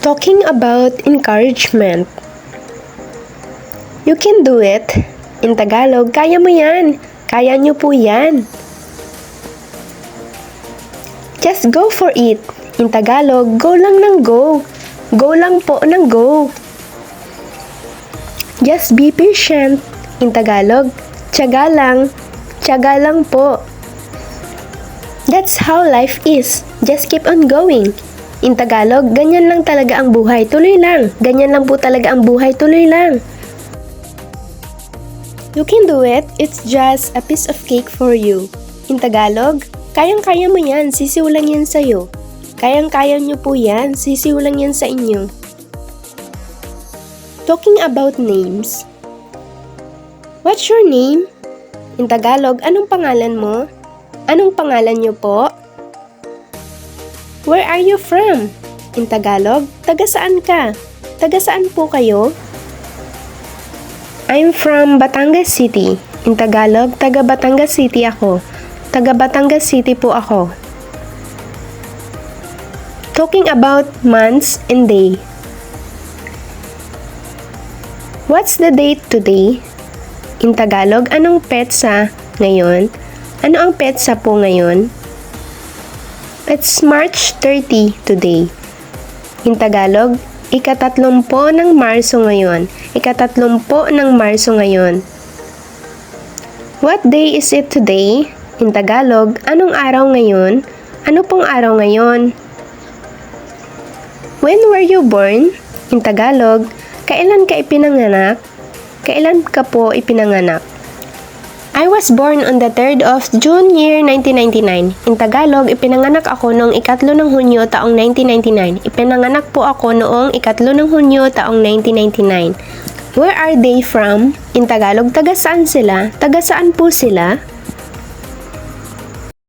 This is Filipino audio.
Talking about encouragement. You can do it. In Tagalog, kaya mo yan. Kaya nyo po yan. Just go for it. In Tagalog, go lang ng go. Go lang po ng go. Just be patient. In Tagalog, tiyaga lang. Tiyaga lang po. That's how life is. Just keep on going. In Tagalog, ganyan lang talaga ang buhay, tuloy lang. Ganyan lang po talaga ang buhay, tuloy lang. You can do it, it's just a piece of cake for you. In Tagalog, kayang-kaya mo yan, sisiulan yan sa'yo. Kayang-kaya nyo po yan, sisiulan yan sa inyo. Talking about names. What's your name? In Tagalog, anong pangalan mo? Anong pangalan nyo po? Where are you from? In Tagalog, taga saan ka? Taga saan po kayo? I'm from Batangas City. In Tagalog, taga Batangas City ako. Taga Batangas City po ako. Talking about months and day. What's the date today? In Tagalog, anong petsa ngayon? Ano ang petsa po ngayon? It's March 30 today. In Tagalog, ika-30 ng Marso ngayon. Ika-30 ng Marso ngayon. What day is it today? In Tagalog, anong araw ngayon? Ano pong araw ngayon? When were you born? In Tagalog, kailan ka ipinanganak? Kailan ka po ipinanganak? I was born on the 3rd of June year 1999. In Tagalog, ipinanganak ako noong 3 ng Hunyo taong 1999. Ipinanganak po ako noong 3 ng Hunyo taong 1999. Where are they from? In Tagalog, taga saan sila? Taga saan po sila?